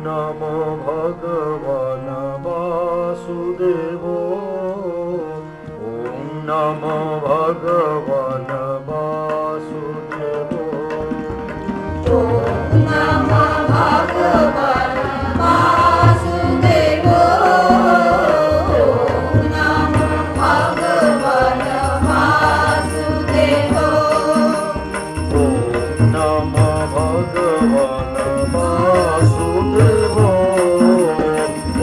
नमो भगवान् वासुदेव। नमो भगवन वासुदेव। ॐ नमो भगवन वासुदेव। ॐ नमो भगवन वासुदेव। ॐ नमो भगवन वासुदेव।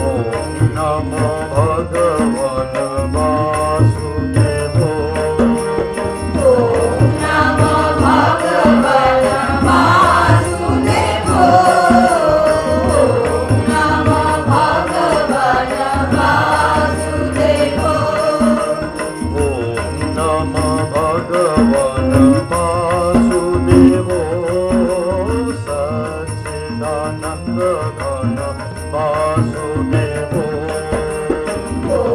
ॐ नमो भगवन वासुदेव। ॐ नमो भगवन वासुदेव। ॐ नमो भगवन वासुदेव। ॐ नमो भगवन वासुदेव। सच्चिदानन्द घन वासुदेव। ॐ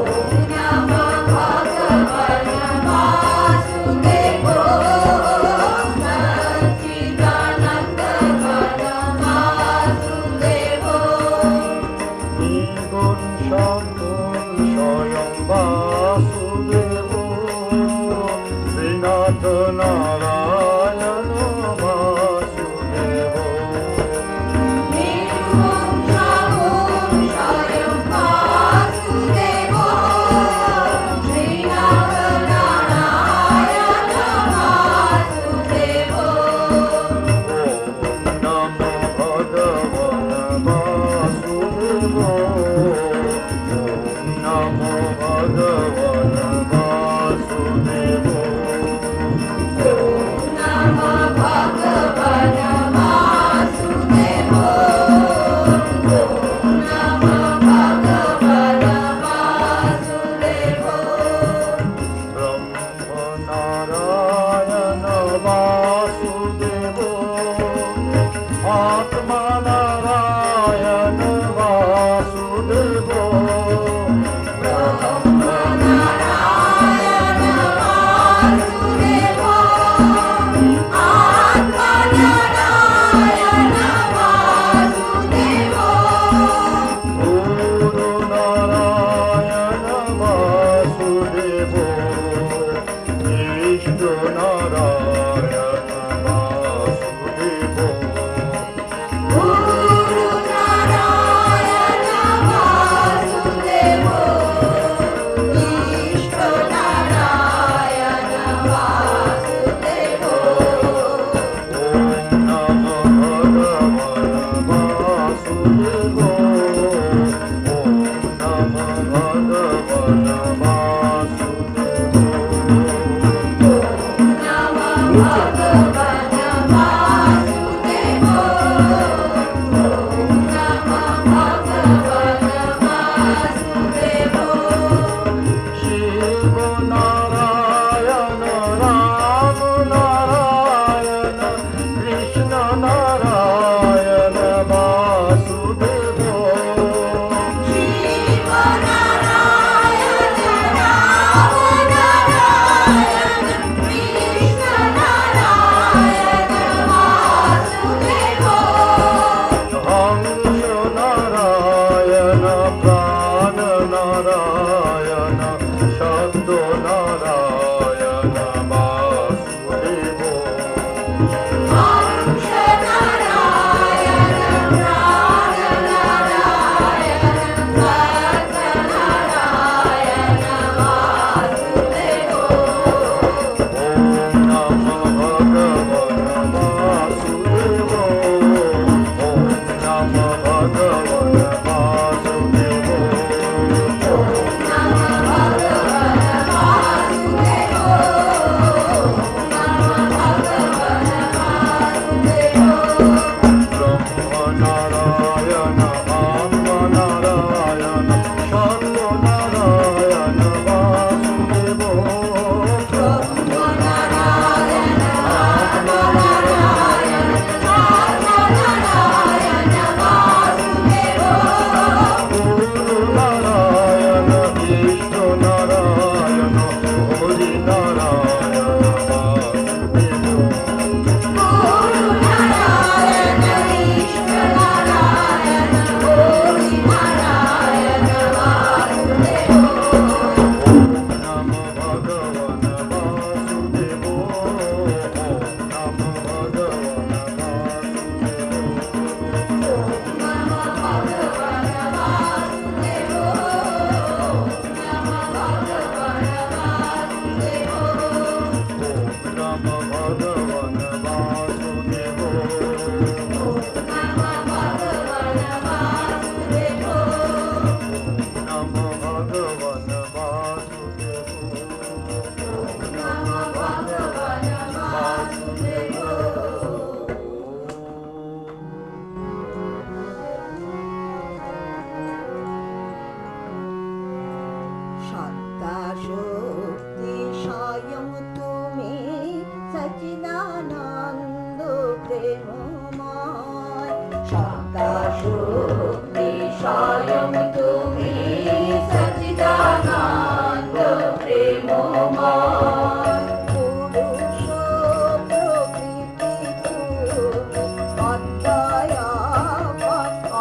नमो भगवन वासुदेव। सच्चिदानन्द घन वासुदेव। निर्गुण सद्गुण स्वयं वासुदेव। श्रीनाथ नारायण वासुदेव। निर्गुण सगुण स्वयं वासुदेव। श्रीनाथ नारायण वासुदेव। ॐ नमो भगवन वासुदेव। ॐ नमो भगवन वासुदेव। ॐ नमो भगवन वासुदेव। ॐ नमो भगवन वासुदेव। ब्रह्मनारायण वासुदेव। आत्मा नारायण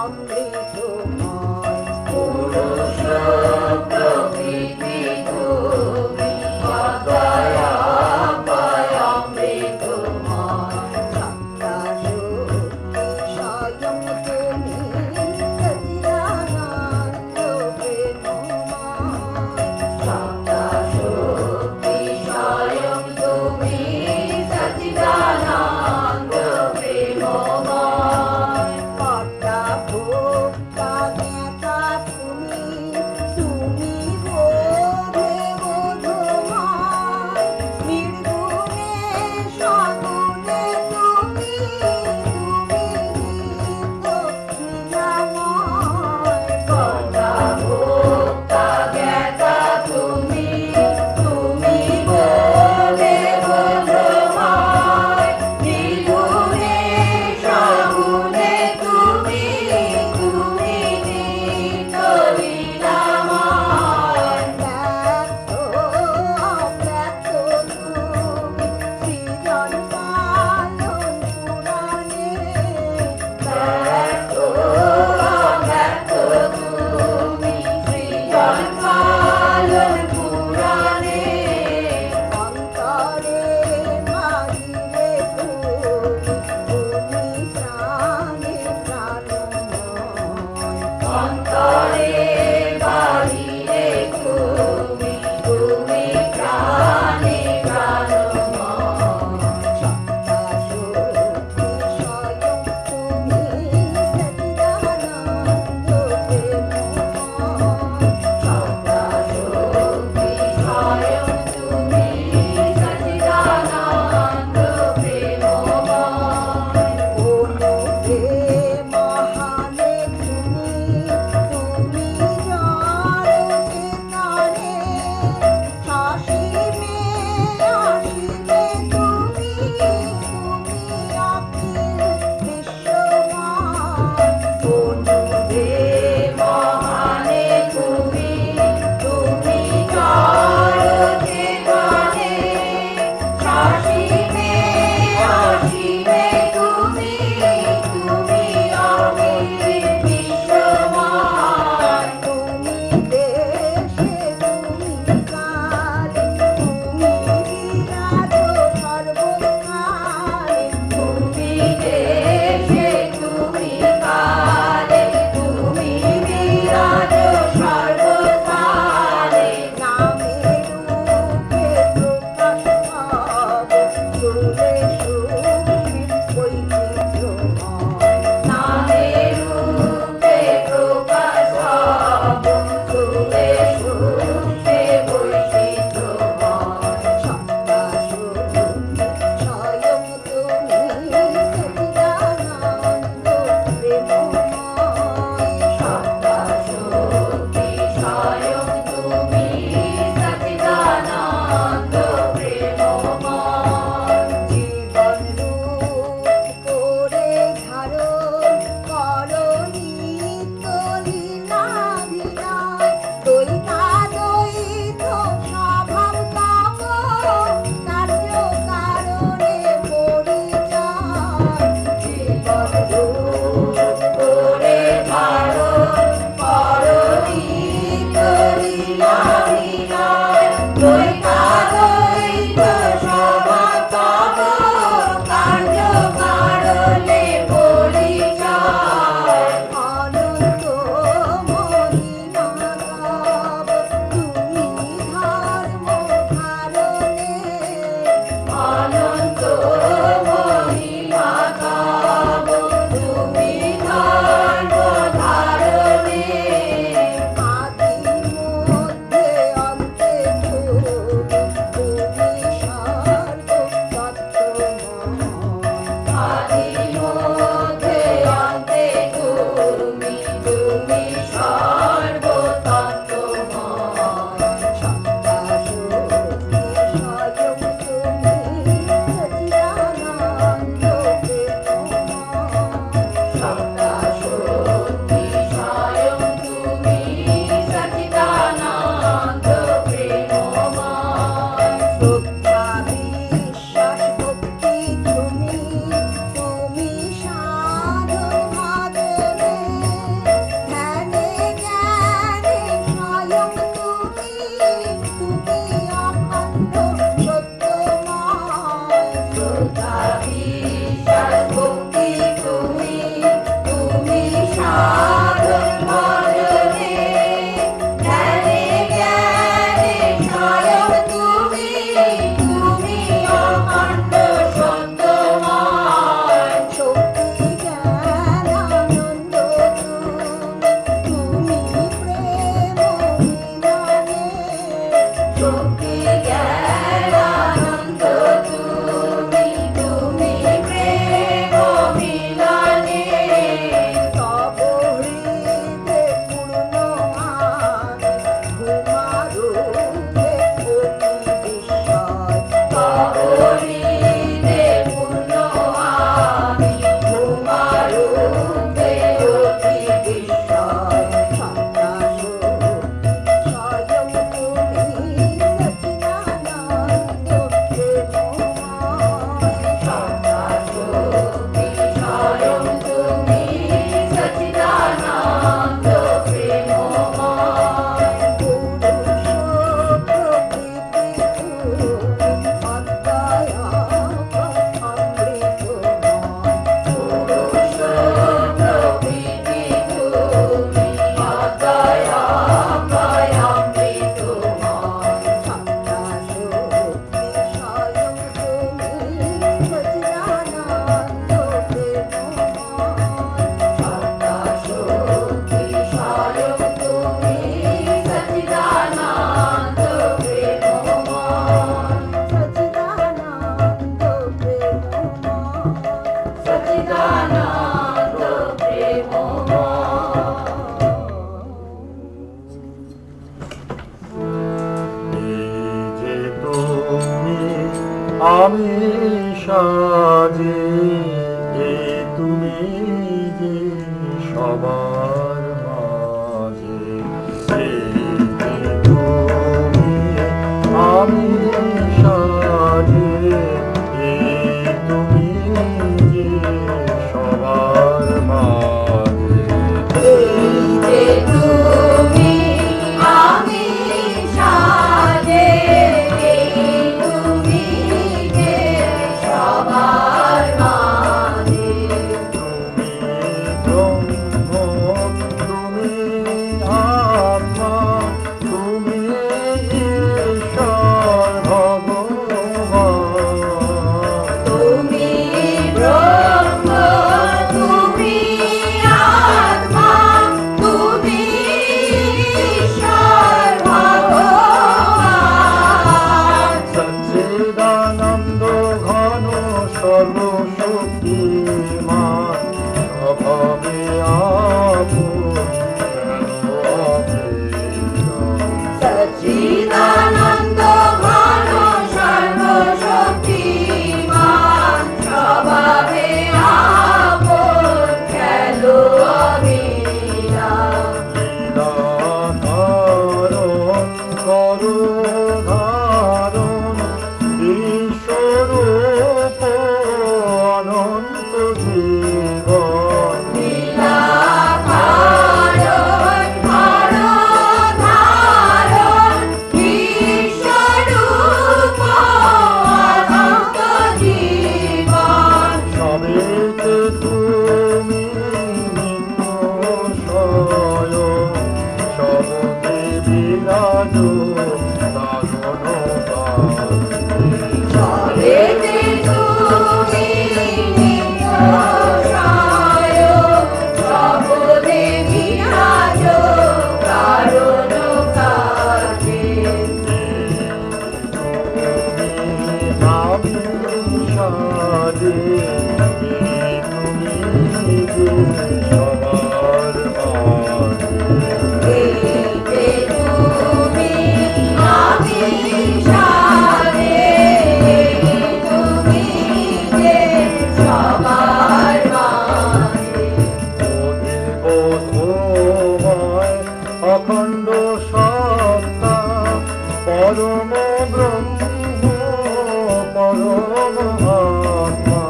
অমৃতময় পুরুষ প্রকৃতি তুমি অদয়া পায় অমৃতময় সত্তা শক্তি স্বয়ং তুমি সচিদানন্দ প্রেমময় সত্তা শক্তি স্বয়ং তুমি সচিদানন্দ প্রেমময় কর্তা ভোক্তা জ্ঞাতা তুমি তুমি বোধে বোধময় নির্গুণে সগুণে তুমি নিত্য লীলাময় কর্তা ভোক্তা জ্ঞাতা তুমি তুমি বোধে বোধময় নির্গুণে সগুণে তুমি নিত্য লীলাময় ব্যক্ত অব্যক্ত তুমি সৃজন পালন পুরাণে ব্যক্ত অব্যক্ত তুমি সৃজন পালন পুরাণে অন্তরে মারিলে তুমি প্রাণে প্রাণময় অন্তরে বাহিরে তুমি প্রাণে প্রাণময় সত্তা শক্তি স্বয়ং তুমি সচিদানন্দ প্রেমময় সত্তা শক্তি স্বয়ং তুমি সচিদানন্দ প্রেমময় অনুপে মহানে তুমি অখণ্ড সত্তা পরম ব্রহ্ম পরম আত্মা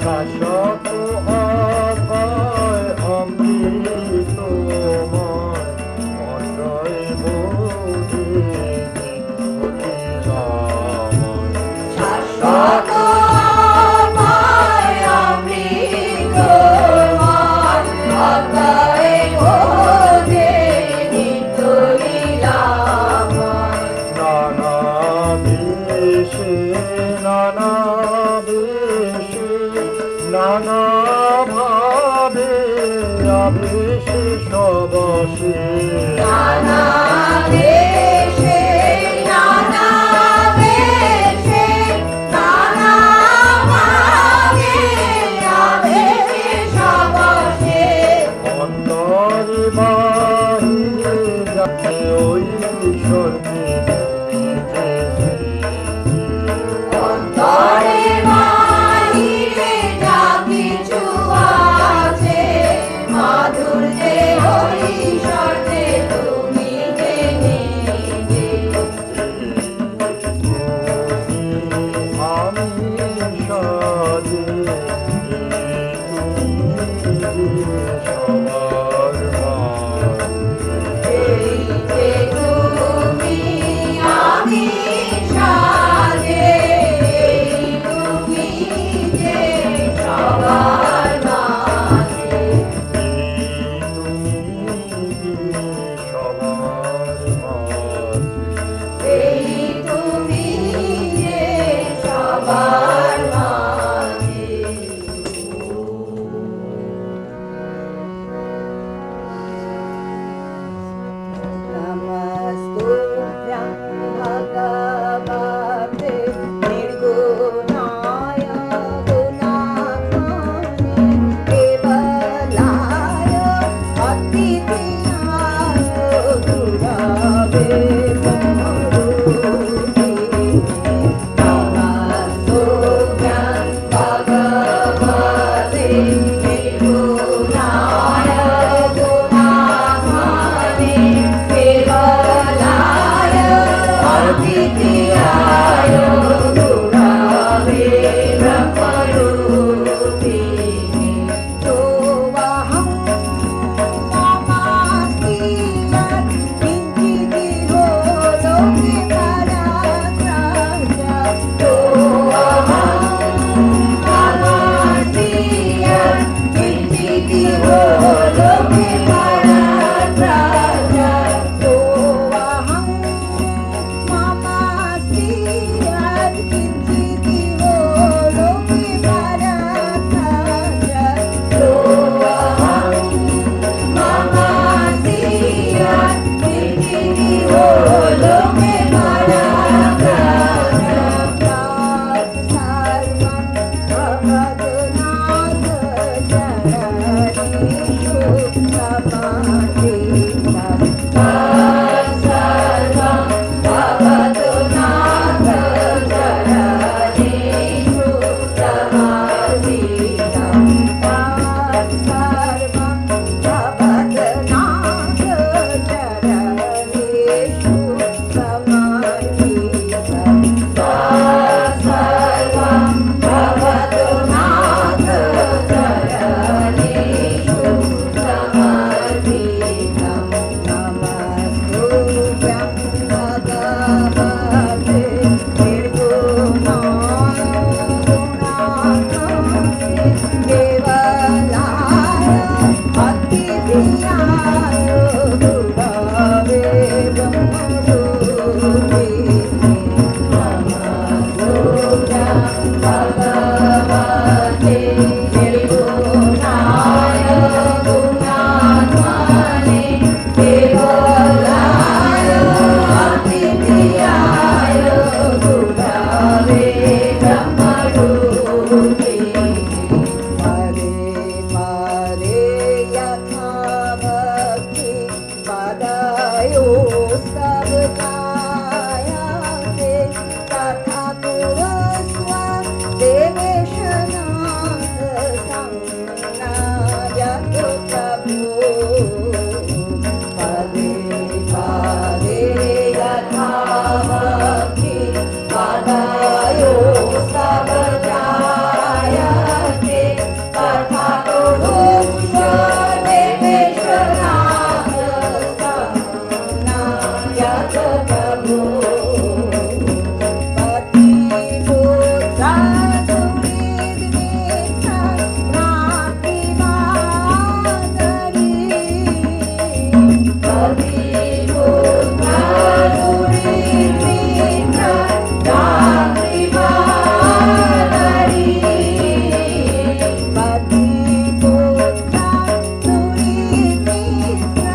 শাশ্বত অভয় অমৃতময় অজয় বোধি নানা ভাবে আবেশে সবসে অন্তরে বাহিরে যাচ্ছে ওই ঈশ্বরকে सब जायते तथा कुरुस्व देवेशनाथ संनायक प्रभो पदे पदे यथा भक्ति पदयो सब जायते तथा कुरुस्व देवेशनाथ संनायक प्रभो पतिपुत्रा सुहृद्मित्र नातिमातरी पतिपुत्रा सुहृद्मित्र नातिमातरी पतिपुत्रा सुहृद्मित्र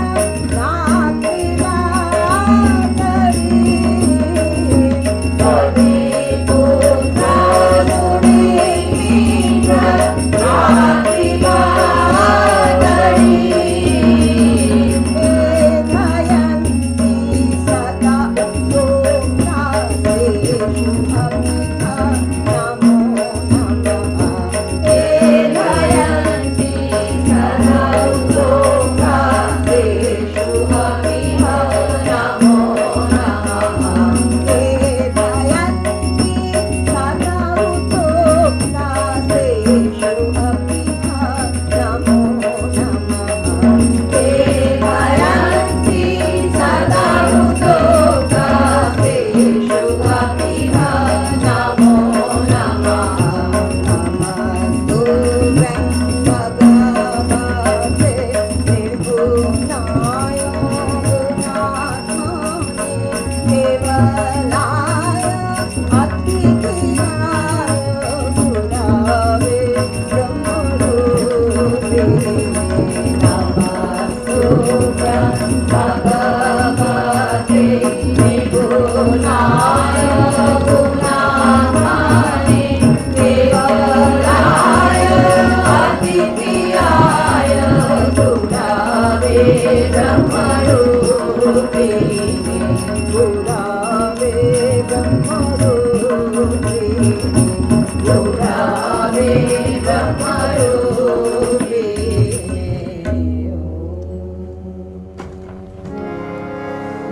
नातिमातरी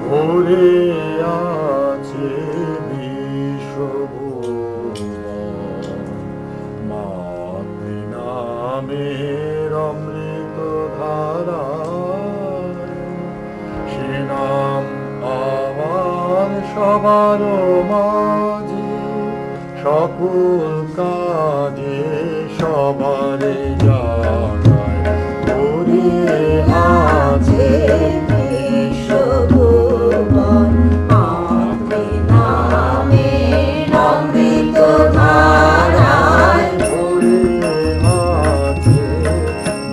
ভরে আছে বিশ্বভুবন মাতৃ নামের অমৃত ধারায় সে নাম আমার সবার মাঝে সকল কাজে সবারে জাগায় ভরে আছে বিশ্বভুবন মাতৃ নামের অমৃত ধারায় ভরে আছে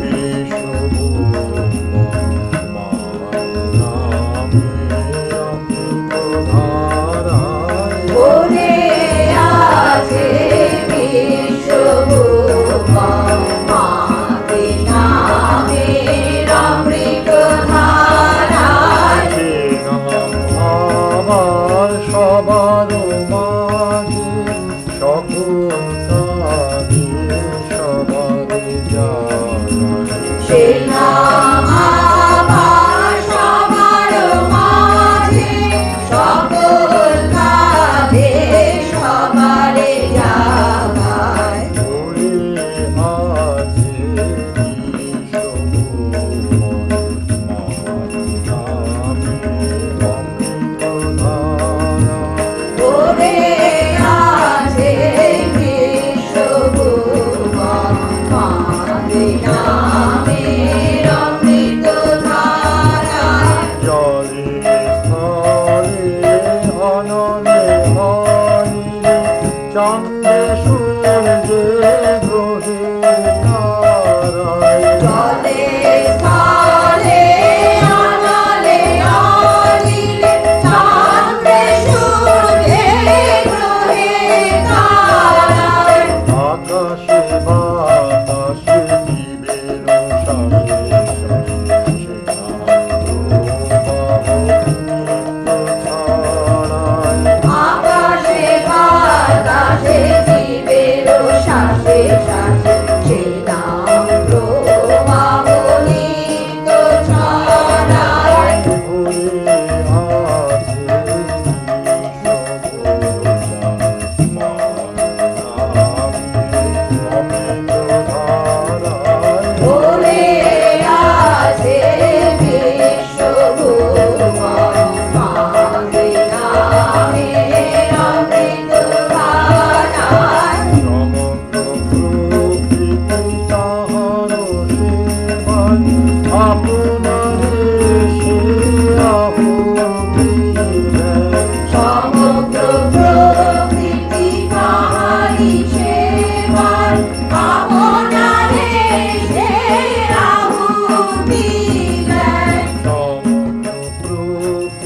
বিশ্বভুবন মাতৃ নামের অমৃত ধারায় ভরে আছে বিশ্বভুবন মাতৃ নামের অমৃত ধারায়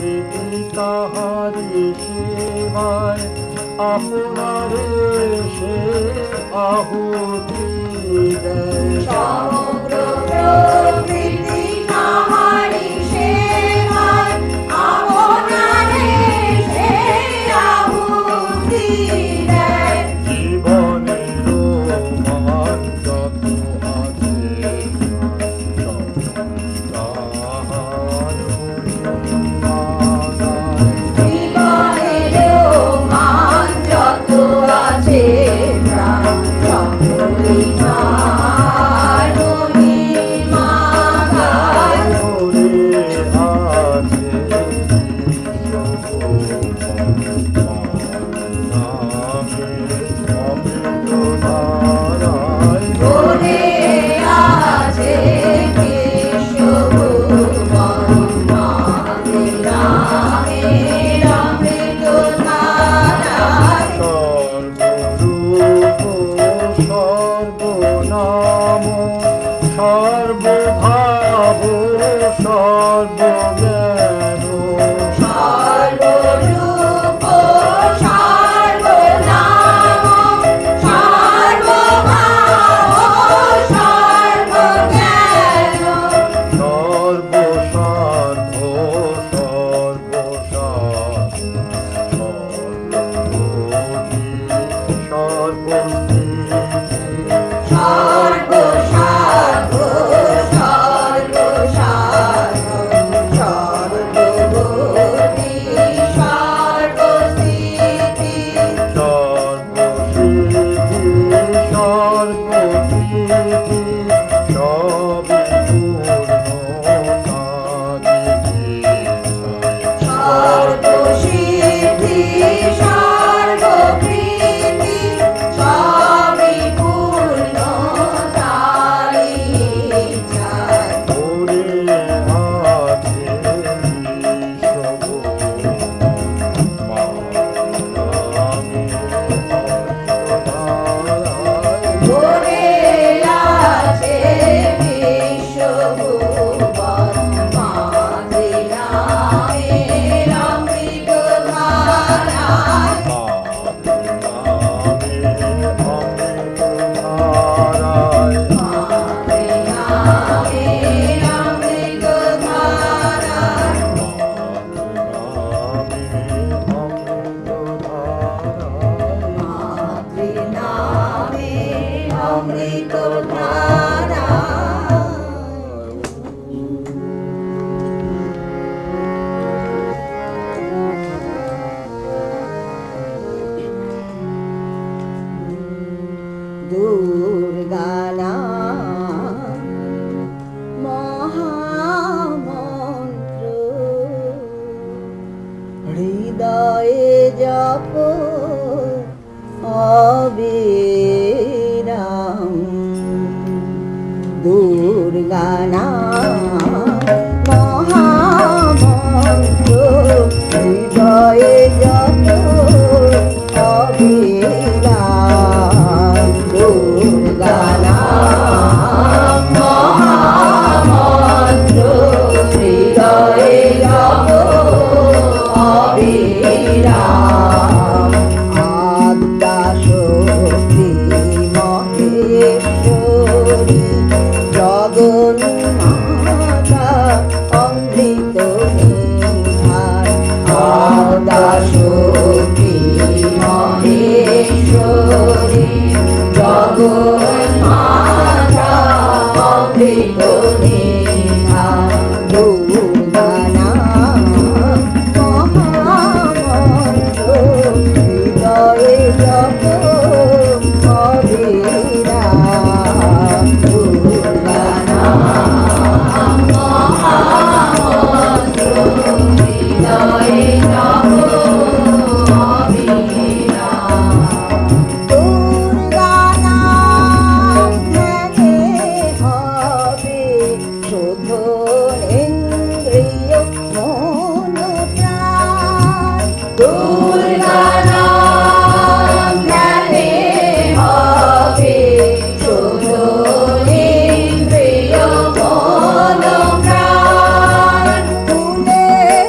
স্মৃতি তাহারি সেবায় আপনারে সে আহুতি দেয়। সমগ্র প্রকৃতি তাহারি সেবায় আপনারে সে আহুতি দেয়। জীবনের মান যত আছে তাহার মহিমা গায়। জীবনেরও মান যত আছে প্রাণ সকলই তার মহিমা গায়। ভরে আছে বিশ্বভূষণ ভরে আছে বিশ্বভুবন নামের অমৃতধারায়। সর্বরূপ সর্বনাম সর্বভাব সর্বজ্ঞান সর্বরূপ সর্বনাম সর্বভাব সর্বজ্ঞান। সর্বসাধ্য সর্বসাধ সর্বভূতি সর্বস্থিতি সর্বসাধু সর্বসাধু সর্বভূতি সর্বস্থিতি। সর্বসিদ্ধি সর্বকীর্তি সর্বসিদ্ধি সর্বকীর্তি সবই পূর্ণ তারি ইচ্ছায়। ভরে আছে বিশ্বভুবন মাঝে নামের অমৃতধারায়। মাঝে নামের অমৃতধারায়। মাঝে নামের অমৃতধারায়। দুর্গা নাম মহামন্ত্র হৃদয়ে জপ অবিরাম। দুর্গা নাম মহামন্ত্র হৃদয়ে জপ অবিরাম। দুর্গা নাম মহামন্ত্র হৃদয়ে জপ অবিরাম। আদ্যা শক্তি মহেশ্বরী জগন্মাতা অমৃত নিধান। আদ্যা শক্তি মহেশ্বরী জগন্মাতা অমৃত নিধান। দুর্গা নাম মহামন্ত্র হৃদয়ে জপ অবিরাম। দুর্গা নাম মহামন্ত্র হৃদয়ে জপ অবিরাম। দুর্গা নাম ধ্যানে হবে শুদ্ধ ইন্দ্রিয় মন প্রাণ। দুর্গা নাম ধ্যানে হবে শুদ্ধ ইন্দ্রিয় মন প্রাণ। ফুলের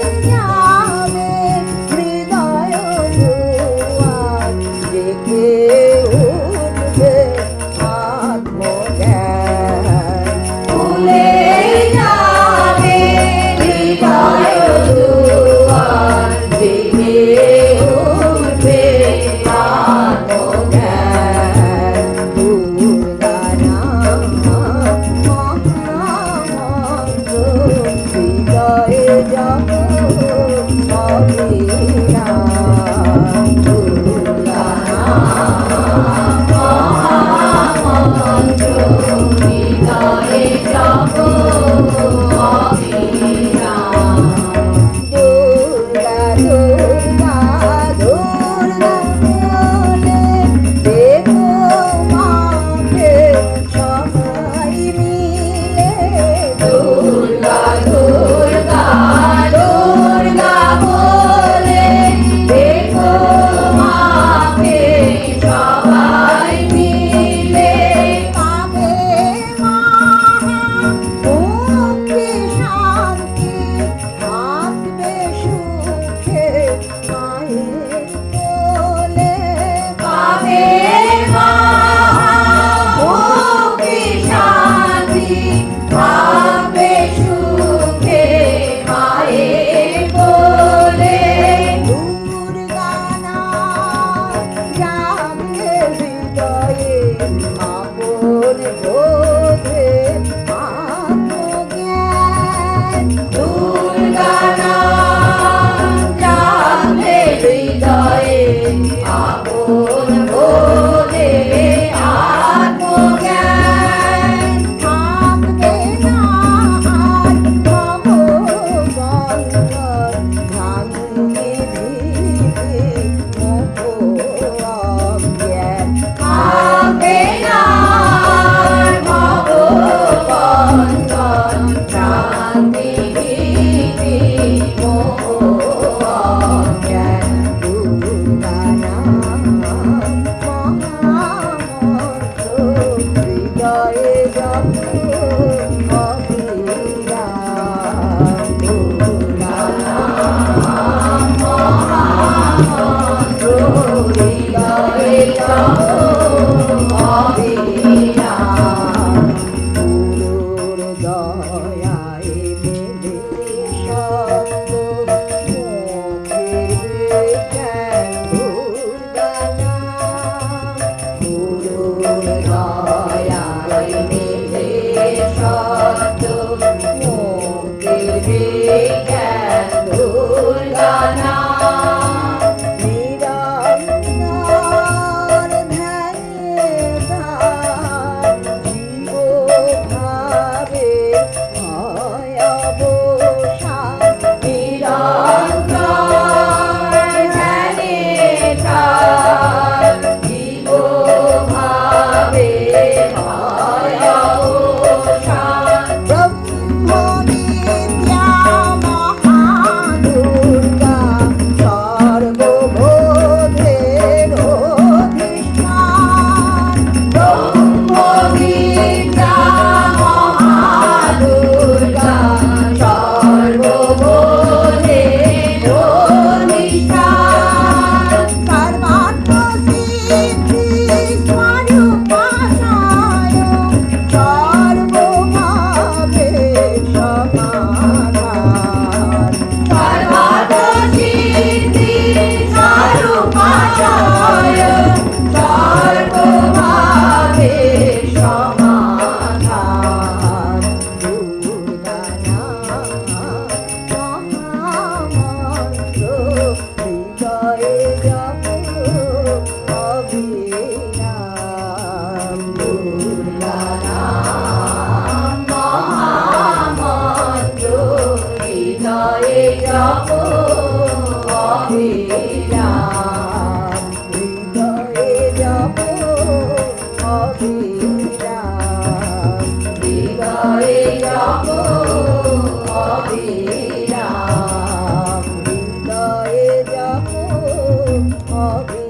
হবে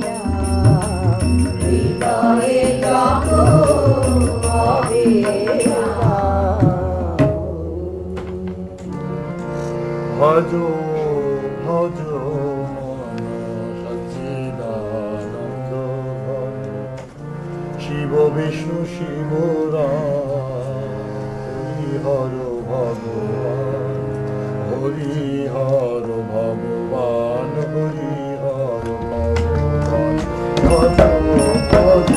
রাম হৃদয়ে যখন হবে রাম ভজ ভজ মন সচ্চিদানন্দ ঘন শিব বিষ্ণু শিব হরিহর ভগবান হরিহর ভগবান হরিহর ভগবান ভজ ভজ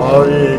Hare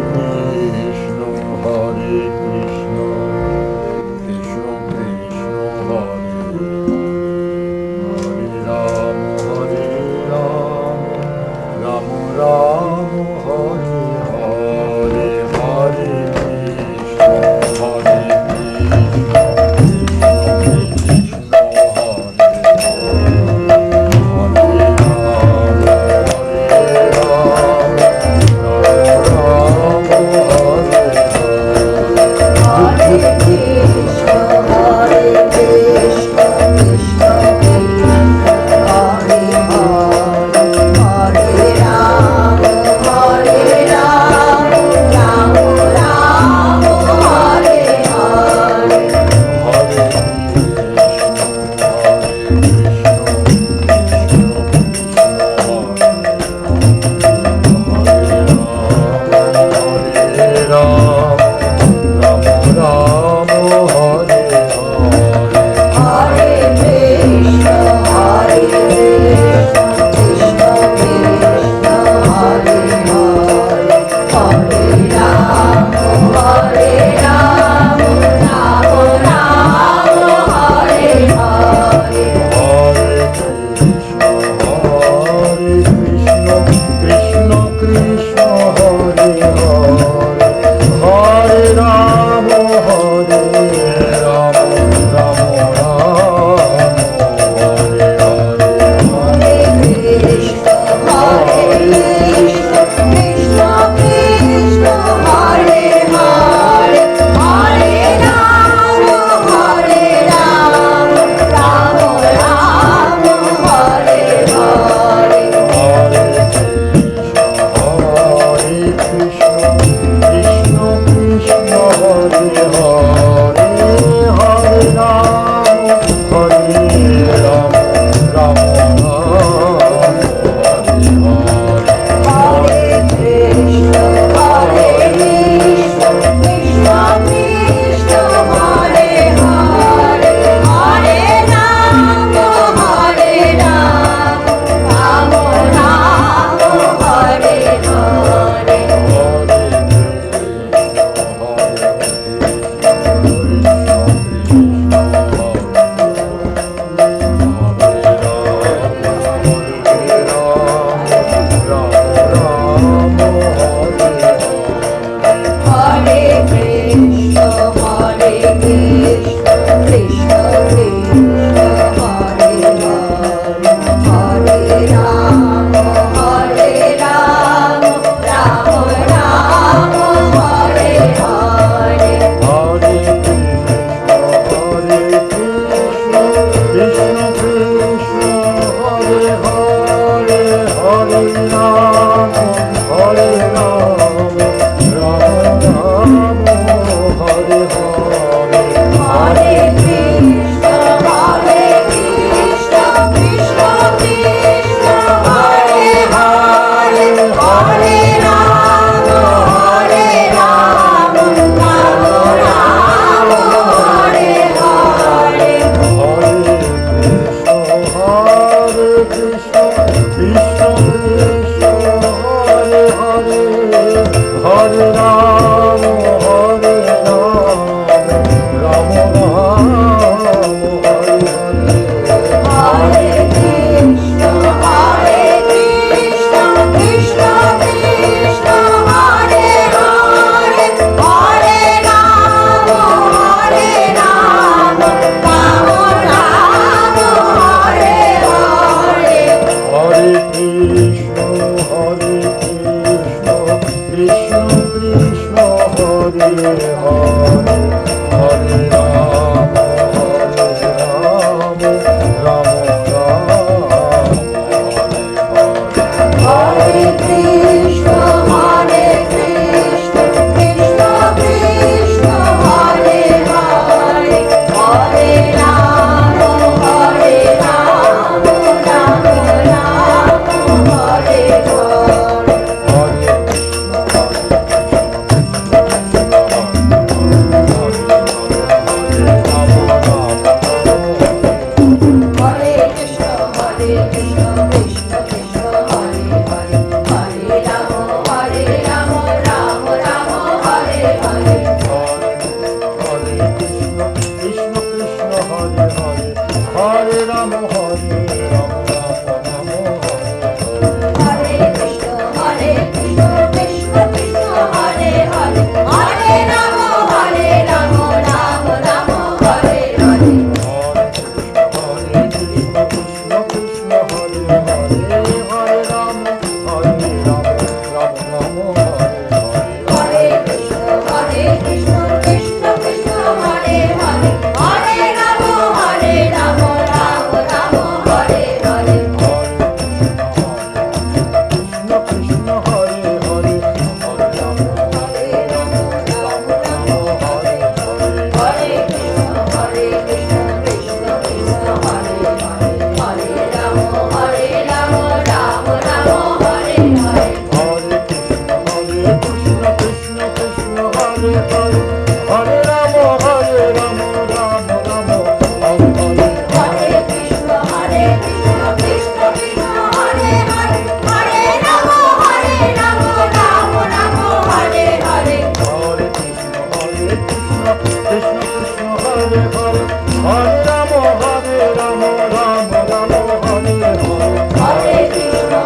Hare Hare, Hare Rama, Hare Rama, Rama Rama, Hare Hare. Hare Krishna,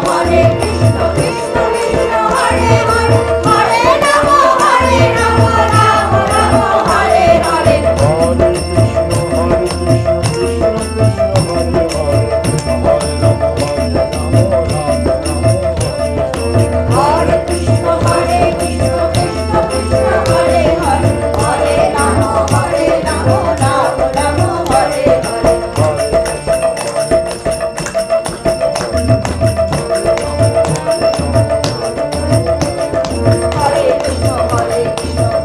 Krishna Krishna, Hare Hare, Hare Rama, Rama Rama, Hare Hare. Hare Krishna, Krishna Krishna, Hare Hare, Hare Rama, Rama Rama, Hare Hare. Hare Krishna, Krishna Krishna, Hare Hare, Hare Rama, Rama Rama, Hare Hare. Hare Krishna,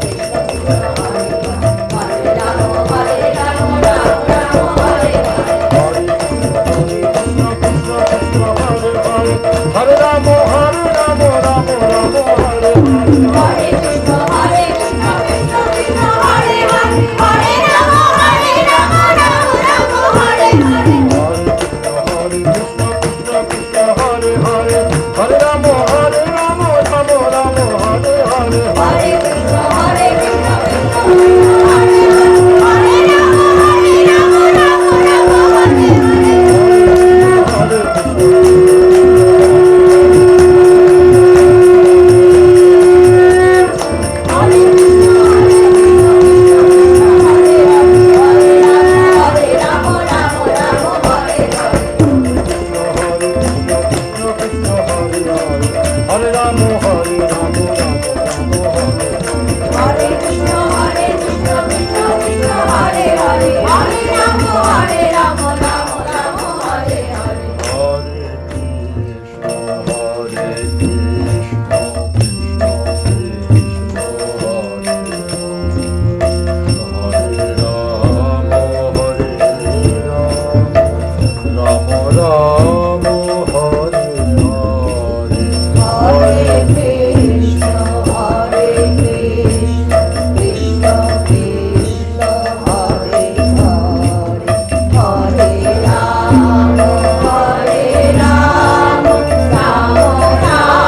Krishna Krishna, Hare Hare, Hare Rama, Rama Rama, Hare Hare. Hare Rama, Hare Rama, Rama Rama, Hare Hare. Hare Krishna, Krishna Krishna, Hare Hare, Hare Rama, Rama Rama, Hare Hare. Hare Krishna, Krishna Hare Hare, Hare Rama, Rama Rama, Hare Hare. Hare Krishna, Krishna Krishna, Hare Hare, Hare Rama, Rama Rama, Hare Hare. Hare Krishna, Hare Rama, Rama Rama, Hare Hare. Hare Rama, Hare Rama, Rama Rama, Hare Hare Hare. Krishna, Krishna Krishna, Hare Hare, Hare Rama, Rama Rama, Hare Hare. Hare Krishna, Krishna Krishna, Hare Rama, Hare Rama, Rama Rama, Hare Hare. Hare Krishna, Krishna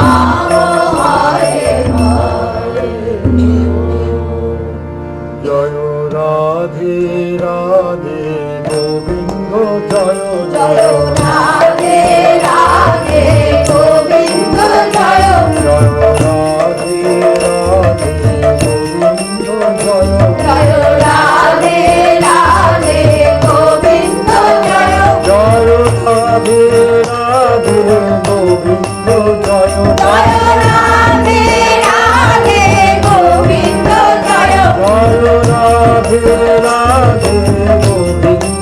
Krishna, Hare Hare, Hare Rama, Rama Rama, Hare Hare. জয় রাধে রাধে গোবিন্দ জয় জয় জয় রাধে রাধে গোবিন্দ জয়। জয় রাধে রাধে গোবিন্দ জয় জয় রাধে রাধে গোবিন্দ জয়। জয় রাধে রাধে গোবিন্দ জয় জয় রাধে রাধে গোবিন্দ জয়। জয় রাধে রাধে গোবিন্দ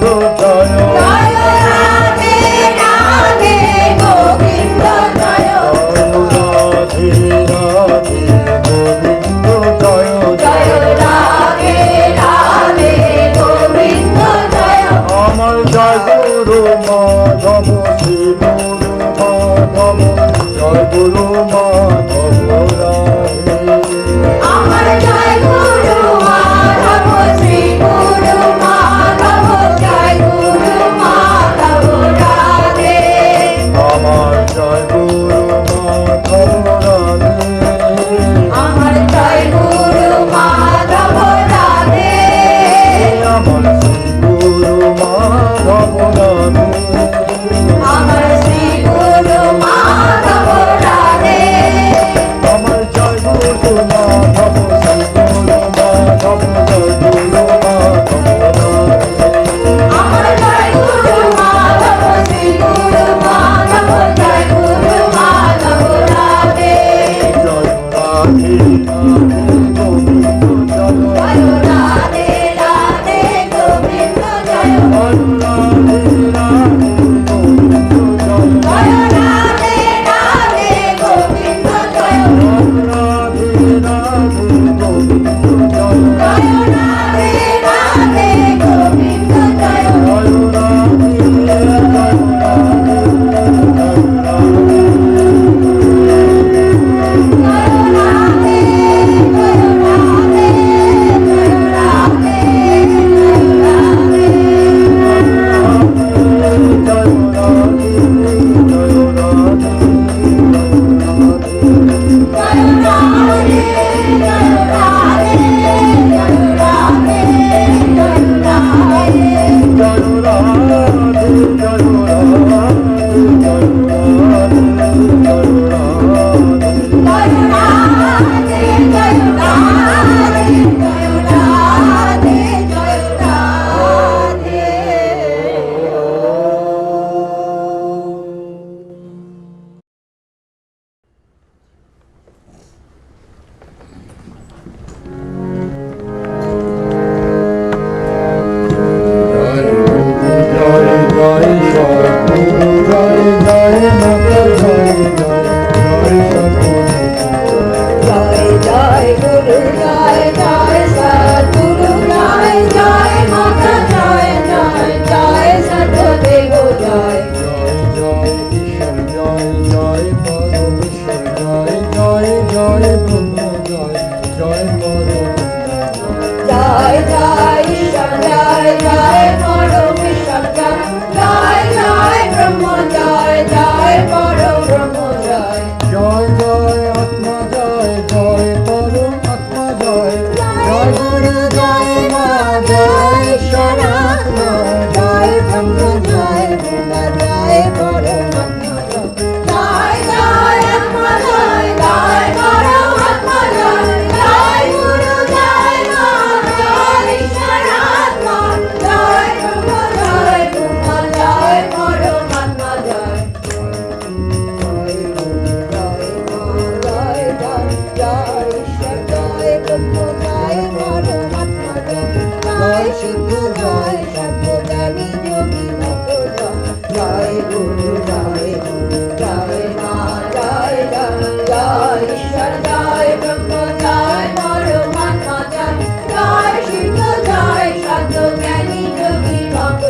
সিদ্ধ জয় সত্য জ্ঞানী যোগী ভক্ত জয় গুরু জয় মা জয় জয় জয় ঈশ্বর জয় ব্রহ্ম জয় পরমাত্মা জয় জয় সিদ্ধ জয় সত্য জ্ঞানী যোগী ভক্ত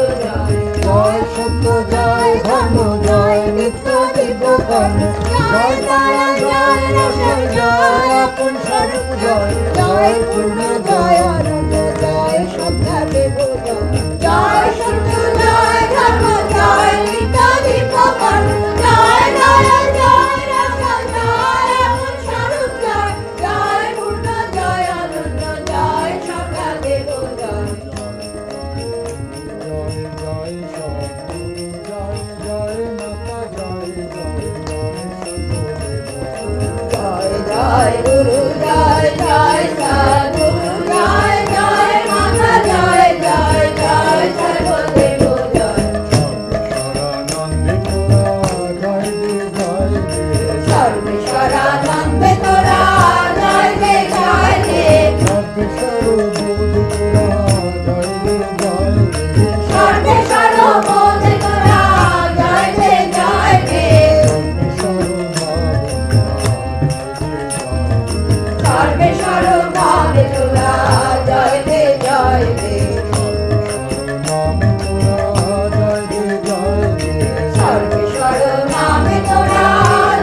জয় সত্য জয় ধর্ম জয় নিত্য দিব্য কর্ম জয় দয়া জয় রসন জয় আপন স্বরূপ জয় জয় পূর্ণ জয় আনন্দ জয় শ্রদ্ধা দেব জয় সত্য জয় ধর্ম জয় নিত্য দিব্য কর্ম জয় দয়া জয় রসন জয় আপন স্বরূপ জয় জয় পূর্ণ জয় আনন্দ জয় শ্রদ্ধা দেব জয় জয় সদ্গুরু জয় জয় মাতা জয় জয় জয় জয় গুরু জয় জয় সদ্গুরু জয় জয় মাতা জয় জয় জয় সর্বদেব জয় সর্বেশ্বরানন্দে তোরা জয় দে জয় দে সর্বেশ্বর সর্বেশ্বর বোধ তোরা জয় দে জয় দে সর্বেশ্বর ভাবে তোরা জয় দে জয় দে সর্বেশ্বর নামে তোরা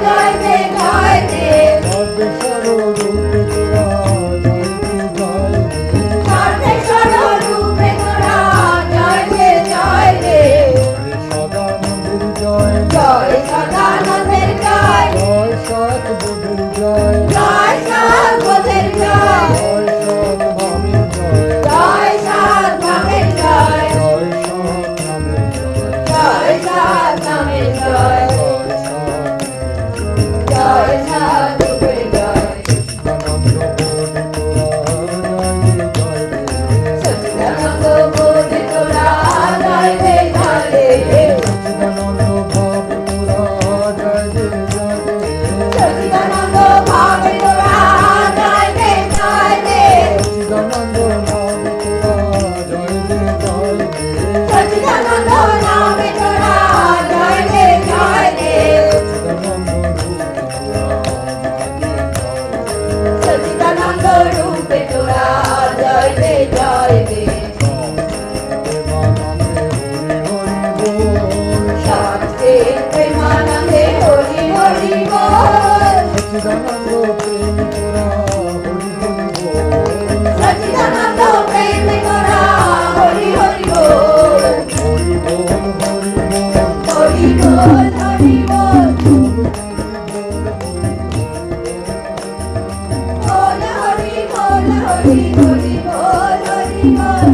জয় দে জয় দে সর্বেশ্বর রূপে তোরা জয় দে জয় দে জয় সদানন্দের জয় জয় সৎবোধের জয় জয় সাত ভাবের জয় জয় সাত নামের জয় জয় সাত রূপের জয় সচিদানন্দ বোধে তোরা জয় দে জয় দে সচিদানন্দ ভাবে তোরা জয় দে জয় দে সচিদানন্দ নামে তোরা জয় দে জয় দে সচিদানন্দ রূপে তোরা জয় দে জয় দে শান্তি প্রেমানন্দে হরি হরি বল সচিদানন্দ প্রেমে তোরা হরি হরি বল হরি বল হরি বল বল হরি বল হরি হরি বল হরি বল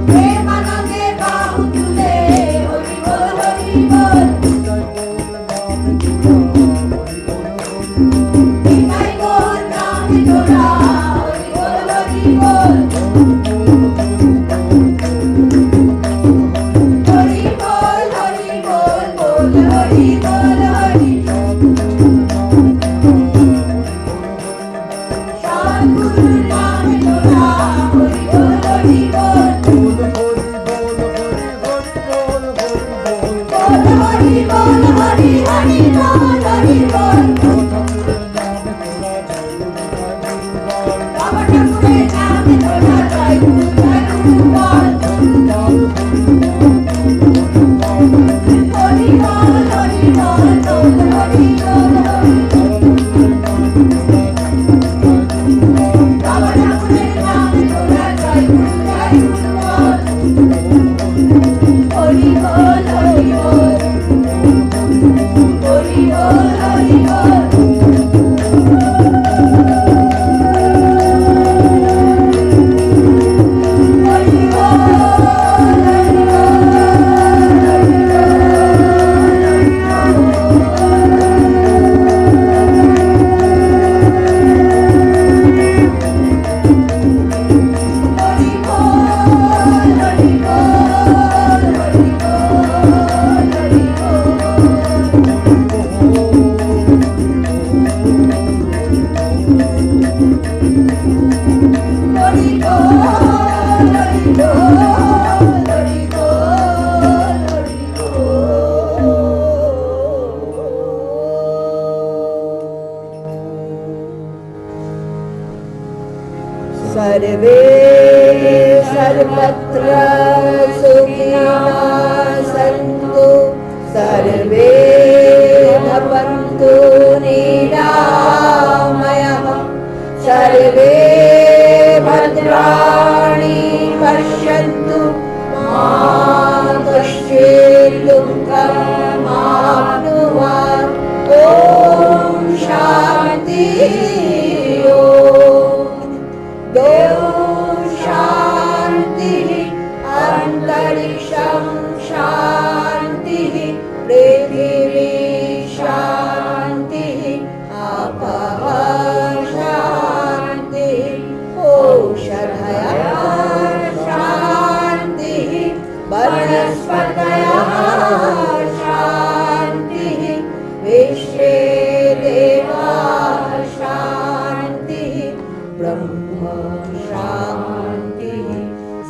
প্রেমানন্দে বাহু তুলে হরি বল হরি বল নিতাই বল নামে তোরা হরি বল হরি বল হরি বল হরি বল বল হরি বল হরি সদ্গুরুর নামে তোরা হরি বল হরি বল বল হরি বল হরি হরি বল হরি বল বাবা ঠাকুরের নামে তোরা জয় গুরু বল হরি বল হরি বল বল হরি বল হরি বাবা ঠাকুরের নামে তোরা জয় গুরু বল হরি বল হরি বল হরি বল হরি বল सर्वे सर्वत्र सुखिनः सन्तु सर्वे भवन्तु निरामयः सर्वे भद्राणि पश्यन्तु मा कश्चित् दुःखम् आप्नुयात् ॐ शान्ति शान्तिः अन्तरिक्षं शान्तिः पृथिवी शान्तिः आपः शान्तिः औषधयः शान्तिः वनस्पतयः शान्तिः विश्वे देवाः शान्तिः ब्रह्म शान्तिः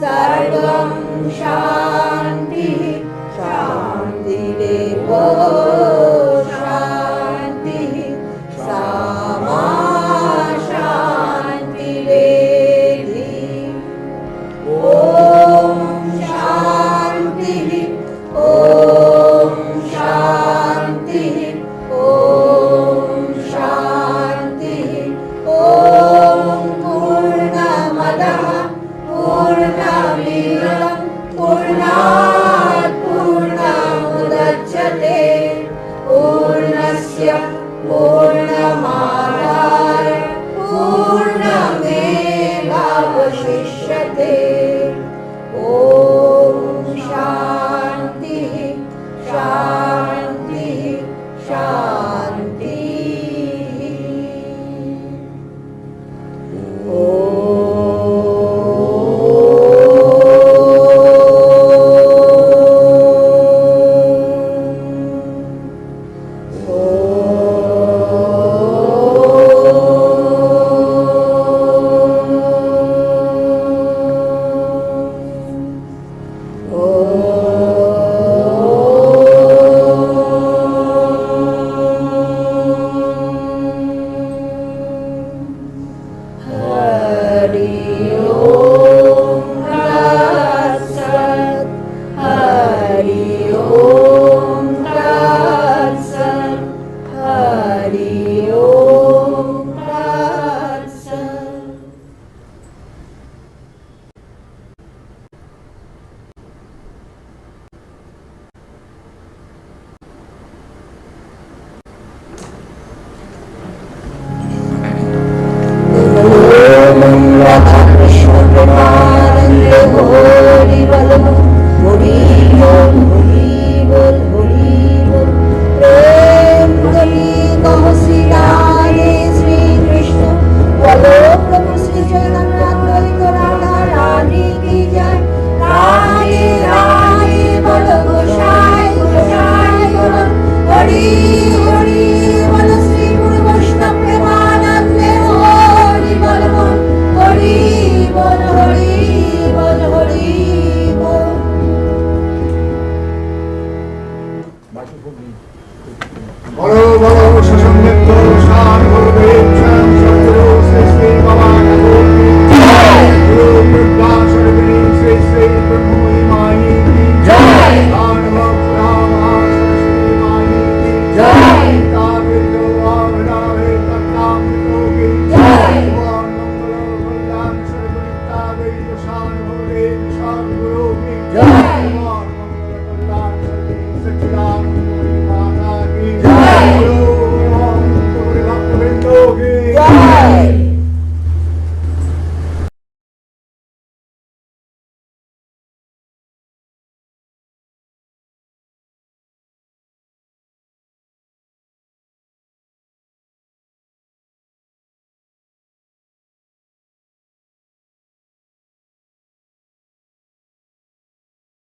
सर्वं शान्तिः शान्तिरेव